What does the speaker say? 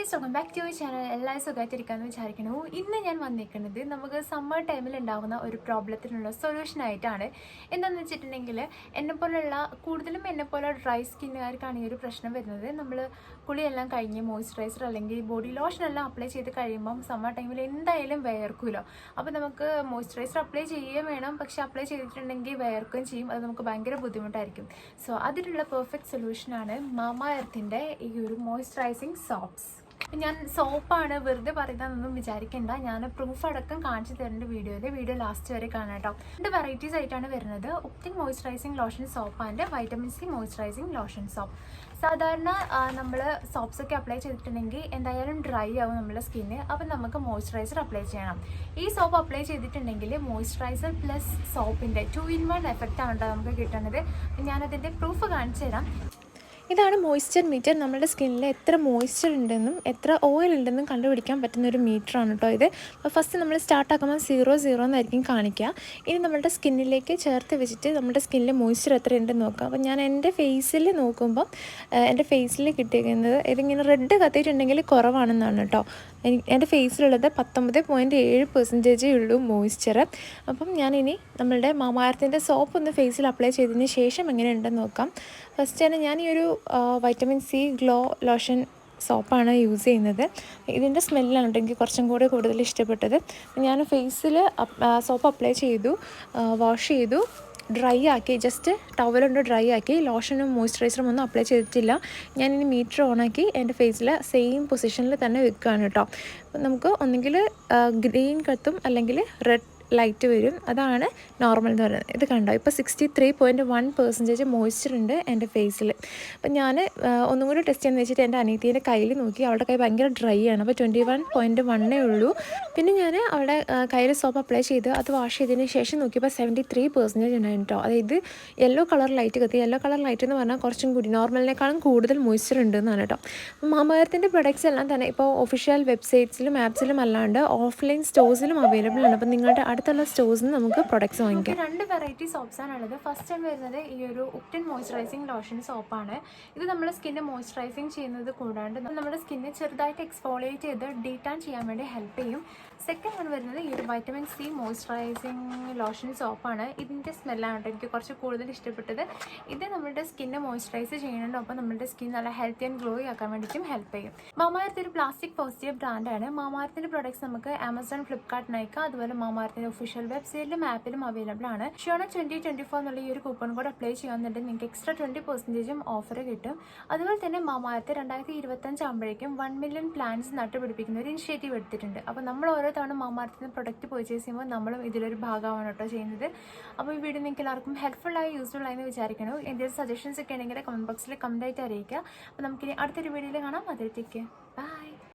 Guys, welcome back to my channel. എല്ലാവരും സുഖമായിട്ടിരിക്കാമെന്ന് വിചാരിക്കുന്നു. ഇന്ന് ഞാൻ വന്നിരിക്കുന്നത് നമുക്ക് സമ്മർ ടൈമിൽ ഉണ്ടാകുന്ന ഒരു പ്രോബ്ലത്തിനുള്ള സൊല്യൂഷനായിട്ടാണ്. എന്താണെന്ന് വെച്ചിട്ടുണ്ടെങ്കിൽ കൂടുതലും എന്നെപ്പോലെ ഡ്രൈ സ്കിന്നുകാർക്കാണ് ഈ ഒരു പ്രശ്നം വരുന്നത്. നമ്മൾ കുളിയെല്ലാം കഴിഞ്ഞ് മോയ്സ്ചറൈസർ അല്ലെങ്കിൽ ബോഡി ലോഷൻ എല്ലാം അപ്ലൈ ചെയ്ത് കഴിയുമ്പം സമ്മർ ടൈമിൽ എന്തായാലും വിയർക്കുമല്ലോ. അപ്പോൾ നമുക്ക് മോയ്സ്ചറൈസർ അപ്ലൈ ചെയ്യുകയും വേണം, പക്ഷെ അപ്ലൈ ചെയ്തിട്ടുണ്ടെങ്കിൽ വിയർക്കുകയും ചെയ്യും. അത് നമുക്ക് ഭയങ്കര ബുദ്ധിമുട്ടായിരിക്കും. സോ അതിനുള്ള പെർഫെക്റ്റ് സൊല്യൂഷനാണ് മാമാ എർത്തിൻ്റെ ഈ ഒരു മോയ്സ്ചറൈസിങ് സോപ്സ്. ഞാൻ സോപ്പാണ് വെറുതെ പറയുന്നതെന്നൊന്നും വിചാരിക്കേണ്ട. ഞാൻ പ്രൂഫ് അടക്കം കാണിച്ചു തരേണ്ട വീഡിയോ ലാസ്റ്റ് വരെ കാണാം കേട്ടോ. 2 വെറൈറ്റീസ് ആയിട്ടാണ് വരുന്നത്. Optin moisturising lotion soap and vitamin C moisturising lotion soap. സാധാരണ നമ്മൾ സോപ്സൊക്കെ അപ്ലൈ ചെയ്തിട്ടുണ്ടെങ്കിൽ എന്തായാലും ഡ്രൈ ആവും നമ്മുടെ സ്കിന്ന്. അപ്പം നമുക്ക് മോയ്സ്ചറൈസർ അപ്ലൈ ചെയ്യണം. ഈ സോപ്പ് അപ്ലൈ ചെയ്തിട്ടുണ്ടെങ്കിൽ മോയ്സ്ചറൈസർ പ്ലസ് സോപ്പിൻ്റെ 2-in-1 എഫക്റ്റ് ആണ് കേട്ടോ നമുക്ക് കിട്ടുന്നത്. ഞാനതിൻ്റെ പ്രൂഫ് കാണിച്ചു തരാം. ഇതാണ് മോയ്സ്ചർ മീറ്റർ. നമ്മുടെ സ്കിന്നിൽ എത്ര മോയ്സ്ചർ ഉണ്ടെന്നും എത്ര ഓയിൽ ഉണ്ടെന്നും കണ്ടുപിടിക്കാൻ പറ്റുന്ന ഒരു മീറ്ററാണ് കേട്ടോ ഇത്. ഫസ്റ്റ് നമ്മൾ സ്റ്റാർട്ടാക്കുമ്പോൾ 0 എന്നായിരിക്കും കാണിക്കുക. ഇനി നമ്മുടെ സ്കിന്നിലേക്ക് ചേർത്ത് വെച്ചിട്ട് നമ്മുടെ സ്കിന്നിൽ മോയ്സ്ചർ എത്ര ഉണ്ടെന്ന് നോക്കാം. അപ്പോൾ ഞാൻ എൻ്റെ ഫേസിൽ നോക്കുമ്പോൾ എൻ്റെ ഫേസിൽ കിട്ടിയിരിക്കുന്നത് ഇതിങ്ങനെ റെഡ് കത്തിയിട്ടുണ്ടെങ്കിൽ കുറവാണെന്നാണ് കേട്ടോ. എൻ്റെ ഫേസിലുള്ളത് 19.7% ഉള്ളൂ മോയ്സ്ചർ. അപ്പം ഞാനിനി നമ്മളുടെ മാമാ എർത്തിൻ്റെ സോപ്പ് ഒന്ന് ഫേസിൽ അപ്ലൈ ചെയ്തതിന് ശേഷം എങ്ങനെയുണ്ടെന്ന് നോക്കാം. ഫസ്റ്റ് തന്നെ ഞാൻ ഈ ഒരു വൈറ്റമിൻ സി ഗ്ലോ ലോഷൻ സോപ്പാണ് യൂസ് ചെയ്യുന്നത്. ഇതിൻ്റെ സ്മെല്ലാണ് കേട്ടോ എനിക്ക് കുറച്ചും കൂടെ കൂടുതൽ ഇഷ്ടപ്പെട്ടത്. ഞാൻ ഫേസിൽ സോപ്പ് അപ്ലൈ ചെയ്തു, വാഷ് ചെയ്തു, ഡ്രൈ ആക്കി, ജസ്റ്റ് ടവലുകൊണ്ട് ഡ്രൈ ആക്കി. ലോഷനും മോയ്സ്ചറൈസറും ഒന്നും അപ്ലൈ ചെയ്തിട്ടില്ല. ഞാനിനി മീറ്റർ ഓണാക്കി എൻ്റെ ഫേസിൽ സെയിം പൊസിഷനിൽ തന്നെ വെക്കുകയാണ് കേട്ടോ. നമുക്ക് ഒന്നുകിൽ ഗ്രീൻ കത്തും അല്ലെങ്കിൽ റെഡ് ലൈറ്റ് വരും. അതാണ് നോർമൽ എന്ന് പറയുന്നത്. ഇത് കണ്ടോ, ഇപ്പോൾ 63.1% മോയ്സ്ചർ ഉണ്ട് എൻ്റെ ഫേസിൽ. അപ്പം ഞാൻ ഒന്നും കൂടി ടെസ്റ്റ് ചെയ്യാൻ വെച്ചിട്ട് എൻ്റെ അനിയത്തീൻ്റെ കയ്യിൽ നോക്കി. അവളുടെ കൈ ഭയങ്കര ഡ്രൈ ആണ്. അപ്പോൾ 21.1 ഉള്ളൂ. പിന്നെ ഞാൻ അവളുടെ കയ്യിൽ സോപ്പ് അപ്ലൈ ചെയ്ത് അത് വാഷ് ചെയ്തതിന് ശേഷം നോക്കിയപ്പോൾ 73% ഉണ്ടായിരുന്നു കേട്ടോ. അതായത് യെല്ലോ കളർ ലൈറ്റ് കത്തി. യെല്ലോ കളർ ലൈറ്റ് എന്ന് പറഞ്ഞാൽ കുറച്ചും കൂടി നോർമലിനേക്കാളും കൂടുതൽ മോയ്സ്ചർ ഉണ്ട് എന്നാണ് കേട്ടോ. മാമാ എർത്തിൻ്റെ പ്രൊഡക്ട്സ് എല്ലാം തന്നെ ഇപ്പോൾ ഒഫീഷ്യൽ വെബ്സൈറ്റ്സിലും ആപ്സിലും അല്ലാണ്ട് ഓഫ്ലൈൻ സ്റ്റോഴ്സിലും അവൈലബിൾ ആണ്. അപ്പം നിങ്ങളുടെ അടുത്തുള്ള സ്റ്റോഴ്സിൽ നിന്ന് നമുക്ക് പ്രൊഡക്ട്സ് വാങ്ങിക്കാം. 2 വെറൈറ്റി സോപ്സാണ് ഉള്ളത്. ഫസ്റ്റ് ആണ് വരുന്നത് ഈ ഒരു ഒപ്റ്റിൻ മോയ്സ്ചറൈസിങ് ലോഷൻ സോപ്പാണ്. ഇത് നമ്മുടെ സ്കിന്നെ മോയ്സ്ചറൈസിങ് ചെയ്യുന്നത് കൂടാണ്ട് നമ്മുടെ സ്കിന്നെ ചെറുതായിട്ട് എക്സ്ഫോളിയേറ്റ് ചെയ്ത് ഡീടാൻ ചെയ്യാൻ വേണ്ടി ഹെൽപ്പ് ചെയ്യും. സെക്കൻഡ് ആണ് വരുന്നത് ഈ ഒരു വൈറ്റമിൻ സി മോയ്സ്ചറൈസിങ് ലോഷൻ സോപ്പാണ്. ഇതിൻ്റെ സ്മെല്ലാണ് കേട്ടോ എനിക്ക് കുറച്ച് കൂടുതൽ ഇഷ്ടപ്പെട്ടത്. ഇത് നമ്മുടെ സ്കിന്നെ മോയ്സ്ചറൈസ് ചെയ്യുന്നുണ്ട്. അപ്പോൾ നമ്മുടെ സ്കിൻ നല്ല ഹെൽത്തി ആൻഡ് ഗ്ലോയി ആക്കാൻ വേണ്ടിയിട്ടും ഹെൽപ്പ് ചെയ്യും. മാമാ എർത്ത് ഒരു പ്ലാസ്റ്റിക് പോസിറ്റീവ് ബ്രാൻഡാണ്. മാമാ എർത്തിൻ്റെ പ്രൊഡക്ട്സ് നമുക്ക് ആമസോൺ, ഫ്ലിപ്കാർട്ട്, നൈക്ക, അതുപോലെ മാമാ എർത്തിൻ്റെ ഒഫീഷ്യൽ വെബ്സൈറ്റിലും ആപ്പിലും അവൈലബിൾ ആണ്. ഷിയോണ 2024 എന്നുള്ള ഈ ഒരു കൂപ്പൺ കോഡ് അപ്ലൈ ചെയ്യാന്നുണ്ടെങ്കിൽ നിങ്ങൾക്ക് എക്സ്ട്രാ 20% ഓഫർ കിട്ടും. അതുപോലെ തന്നെ മാമാ എർത്ത് 2025 ആകുമ്പോഴേക്കും 1 മില്യൺ പ്ലാന്റ്സ് നട്ടുപിടിപ്പിക്കുന്ന ഒരു ഇനിഷ്യേറ്റീവ് എടുത്തിട്ടുണ്ട്. അപ്പോൾ നമ്മൾ ഓരോ തവണ മാമാ എർത്തിൻ്റെ പ്രൊഡക്റ്റ് പർച്ചേസ് ചെയ്യുമ്പോൾ നമ്മളും ഇതിലൊരു ഭാഗമാണ് കേട്ടോ ചെയ്യുന്നത്. അപ്പോൾ ഈ വീഡിയോ നിങ്ങൾക്ക് എല്ലാവർക്കും ഹെൽപ്ഫുള്ളായി യൂസ്ഫുൾ ആയി എന്ന് വിചാരിക്കണം. എന്തെങ്കിലും സജഷൻസ് ഒക്കെ ഉണ്ടെങ്കിൽ കമൻറ്റ് ബോക്സിൽ കമൻറ്റ് ആയിട്ട് അറിയിക്കുക. അപ്പോൾ നമുക്കിനി അടുത്തൊരു വീഡിയോയിൽ കാണാം. അതിലേക്ക് ബൈ.